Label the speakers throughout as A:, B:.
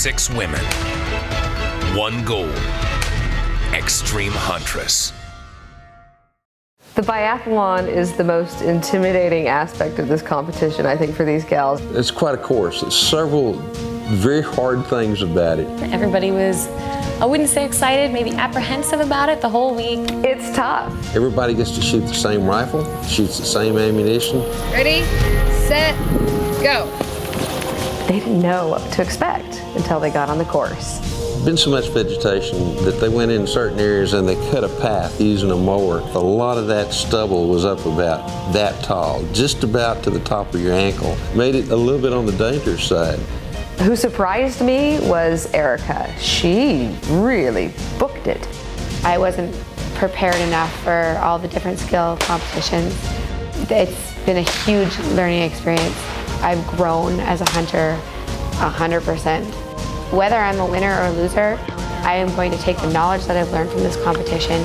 A: 6 women, 1 goal. Extreme Huntress.
B: The biathlon is the most intimidating aspect of this competition, I think, for these gals.
C: It's quite a course. There's several very hard things about it.
D: Everybody was, I wouldn't say excited, maybe apprehensive about it the whole week.
B: It's tough.
C: Everybody gets to shoot the same rifle, shoots the same ammunition.
E: Ready, set, go.
B: They didn't know what to expect until they got on the course.
C: Been so much vegetation that they went in certain areas and they cut a path using a mower. A lot of that stubble was up about that tall, just about to the top of your ankle. Made it a little bit on the dangerous side.
B: Who surprised me was Erica. She really booked it.
F: I wasn't prepared enough for all the different skill competitions. It's been a huge learning experience. I've grown as a hunter 100%. Whether I'm a winner or a loser, I am going to take the knowledge that I've learned from this competition,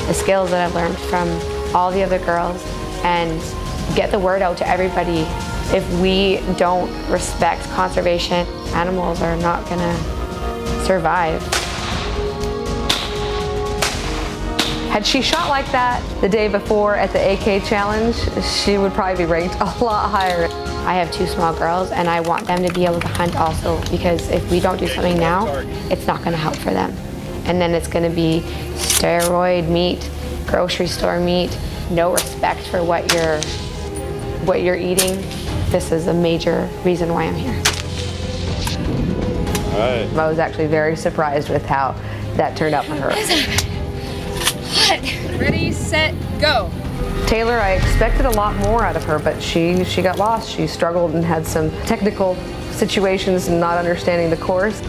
F: the skills that I've learned from all the other girls, and get the word out to everybody. If we don't respect conservation, animals are not going to survive.
B: Had she shot like that the day before at the AK Challenge, she would probably be ranked a lot higher.
F: I have 2 small girls and I want them to be able to hunt also, because if we don't do something now, it's not going to help for them. And then it's going to be steroid meat, grocery store meat, no respect for what you're eating. This is a major reason why I'm here.
C: All right.
B: I was actually very surprised with how that turned out for her.
E: Ready, set, go.
B: Taylor, I expected a lot more out of her, but she got lost. She struggled and had some technical situations and not understanding the course.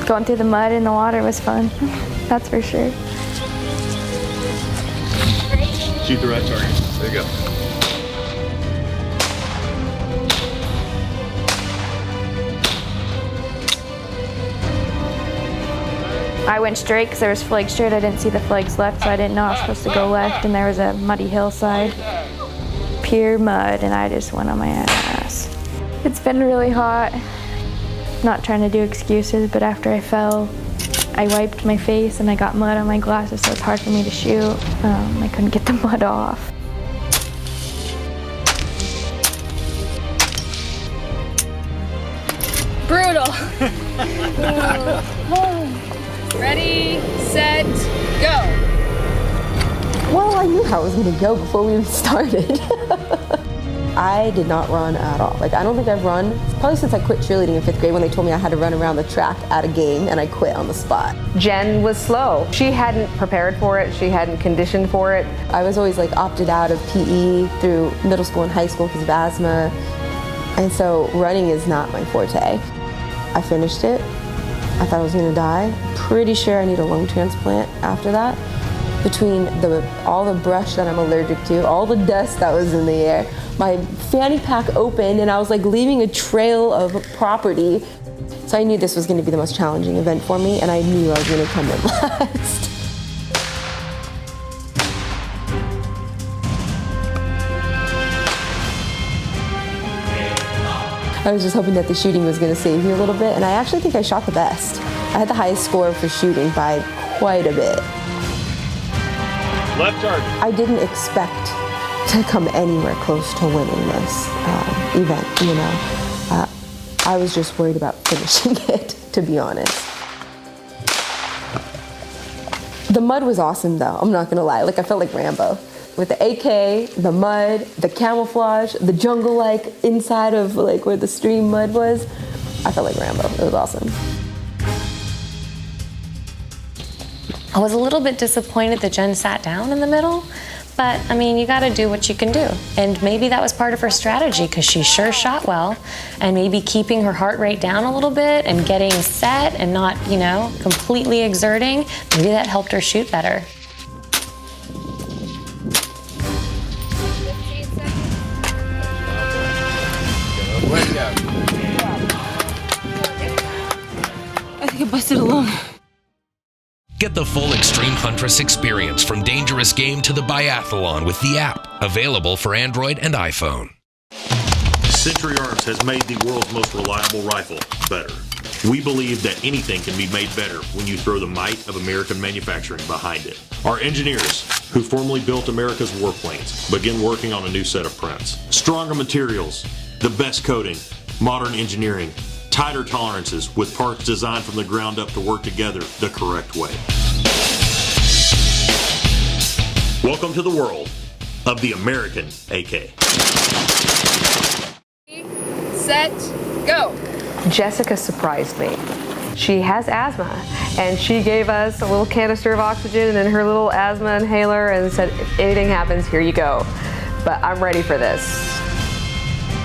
G: Going through the mud and the water was fun. That's for sure.
H: Shoot the right target. There you go.
G: I went straight because there was flags straight. I didn't see the flags left, so I didn't know I was supposed to go left, and there was a muddy hillside. Pure mud, and I just went on my ass. It's been really hot. Not trying to do excuses, but after I fell, I wiped my face and I got mud on my glasses, so it's hard for me to shoot. I couldn't get the mud off.
E: Brutal. Ready, set, go.
I: Well, I knew how it was going to go before we even started. I did not run at all. Like, I don't think I've run, probably since I quit cheerleading in 5th grade when they told me I had to run around the track at a game, and I quit on the spot.
B: Jen was slow. She hadn't prepared for it. She hadn't conditioned for it.
I: I was always like opted out of PE through middle school and high school because of asthma. And so running is not my forte. I finished it. I thought I was gonna die. Pretty sure I need a lung transplant after that. Between all the brush that I'm allergic to, all the dust that was in the air, my fanny pack opened and I was like leaving a trail of property. So I knew this was gonna be the most challenging event for me, and I knew I was gonna come in last. I was just hoping that the shooting was going to save me a little bit, and I actually think I shot the best. I had the highest score for shooting by quite a bit.
H: Left target.
I: I didn't expect to come anywhere close to winning this event, you know. I was just worried about finishing it, to be honest. The mud was awesome though, I'm not gonna lie. Like, I felt like Rambo. With the AK, the mud, the camouflage, the jungle-like inside of like where the stream mud was, I felt like Rambo. It was awesome.
D: I was a little bit disappointed that Jen sat down in the middle, but I mean, you gotta do what you can do. And maybe that was part of her strategy, because she sure shot well, and maybe keeping her heart rate down a little bit and getting set and not, you know, completely exerting, maybe that helped her shoot better.
I: I think I busted a lung.
A: Get the full Extreme Huntress experience from dangerous game to the biathlon with the app, available for Android and iPhone.
H: Century Arms has made the world's most reliable rifle better. We believe that anything can be made better when you throw the might of American manufacturing behind it. Our engineers, who formerly built America's warplanes, begin working on a new set of prints. Stronger materials, the best coating, modern engineering, tighter tolerances with parts designed from the ground up to work together the correct way. Welcome to the world of the American AK.
E: Set, go.
B: Jessica surprised me. She has asthma, and she gave us a little canister of oxygen and her little asthma inhaler and said, if anything happens, here you go. But I'm ready for this.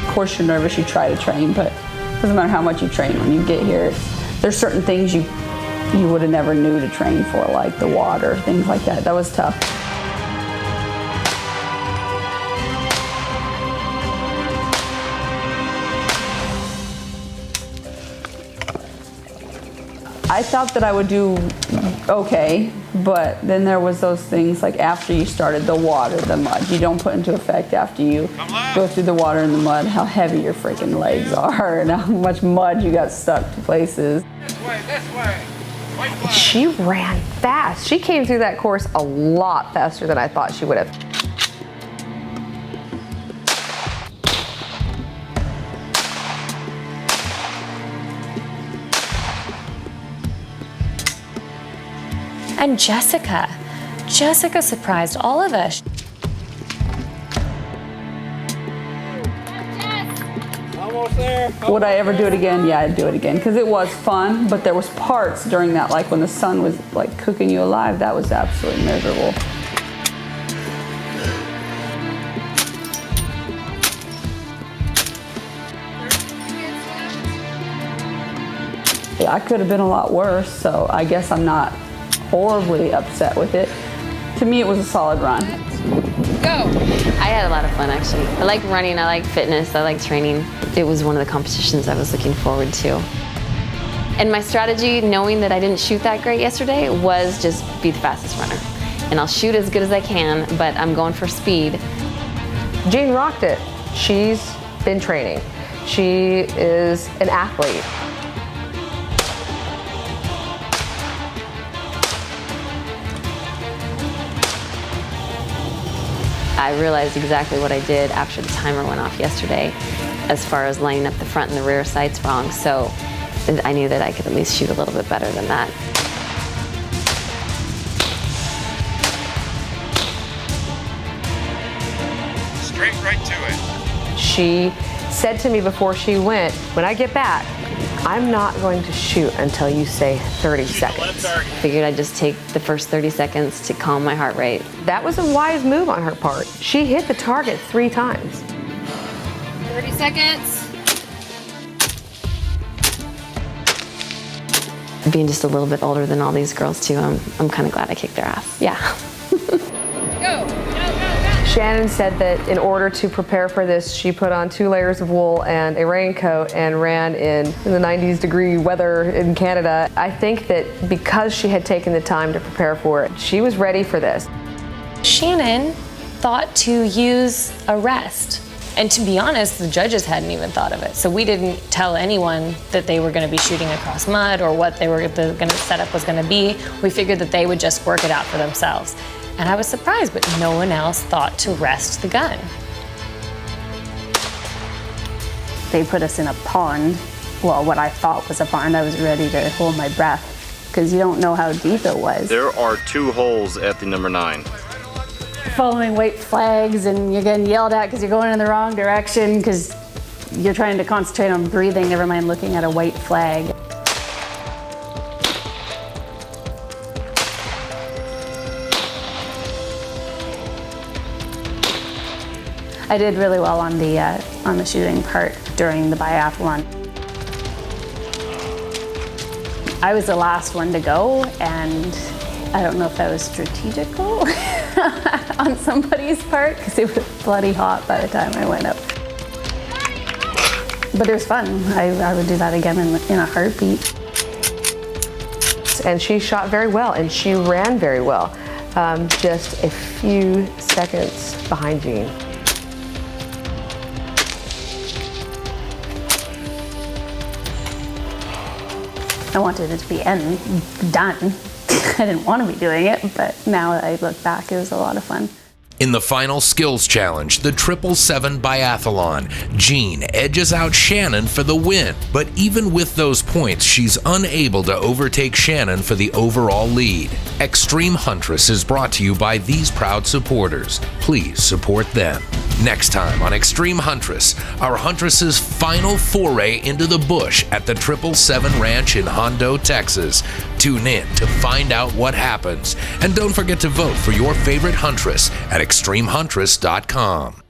J: Of course you're nervous, you try to train, but it doesn't matter how much you train when you get here. There's certain things you would have never knew to train for, like the water, things like that. That was tough. I thought that I would do okay, but then there was those things like after you started, the water, the mud. You don't put into effect after you go through the water and the mud how heavy your freaking legs are and how much mud you got stuck to places.
H: This way.
B: She ran fast. She came through that course a lot faster than I thought she would have.
D: And Jessica surprised all of us.
H: Almost there.
J: Would I ever do it again? Yeah, I'd do it again because it was fun, but there was parts during that, like when the sun was like cooking you alive, that was absolutely miserable. Yeah, I could have been a lot worse, so I guess I'm not horribly upset with it. To me, it was a solid run.
E: Go.
K: I had a lot of fun, actually. I like running, I like fitness, I like training. It was one of the competitions I was looking forward to. And my strategy, knowing that I didn't shoot that great yesterday, was just be the fastest runner. And I'll shoot as good as I can, but I'm going for speed.
B: Jean rocked it. She's been training. She is an athlete.
K: I realized exactly what I did after the timer went off yesterday, as far as lining up the front and the rear sights wrong, so I knew that I could at least shoot a little bit better than that.
H: Straight right to it.
B: She said to me before she went, when I get back, I'm not going to shoot until you say 30 seconds.
K: Figured I'd just take the first 30 seconds to calm my heart rate.
B: That was a wise move on her part. She hit the target 3 times.
E: 30 seconds.
K: Being just a little bit older than all these girls too, I'm kind of glad I kicked their ass. Yeah.
E: Go.
B: Shannon said that in order to prepare for this, she put on 2 layers of wool and a raincoat and ran in the 90s degree weather in Canada. I think that because she had taken the time to prepare for it, she was ready for this.
D: Shannon thought to use a rest. And to be honest, the judges hadn't even thought of it. So we didn't tell anyone that they were going to be shooting across mud or what the setup was going to be. We figured that they would just work it out for themselves. And I was surprised, but no one else thought to rest the gun.
L: They put us in a pond, well, what I thought was a pond. I was ready to hold my breath because you don't know how deep it was.
M: There are 2 holes at the number 9.
L: Following white flags and you're getting yelled at because you're going in the wrong direction because you're trying to concentrate on breathing, never mind looking at a white flag. I did really well on the shooting part during the biathlon. I was the last one to go, and I don't know if that was strategical on somebody's part because it was bloody hot by the time I went up. But it was fun. I would do that again in a heartbeat.
B: race, and she shot very well, and she ran very well. Just a few seconds behind Jean.
L: I wanted it to be done. I didn't want to be doing it, but now that I look back, it was a lot of fun.
A: In the final skills challenge, the 777 biathlon, Jean edges out Shannon for the win. But even with those points, she's unable to overtake Shannon for the overall lead. Extreme Huntress is brought to you by these proud supporters. Please support them. Next time on Extreme Huntress, our Huntress's final foray into the bush at the 777 Ranch in Hondo, Texas. Tune in to find out what happens. And don't forget to vote for your favorite Huntress at extremehuntress.com.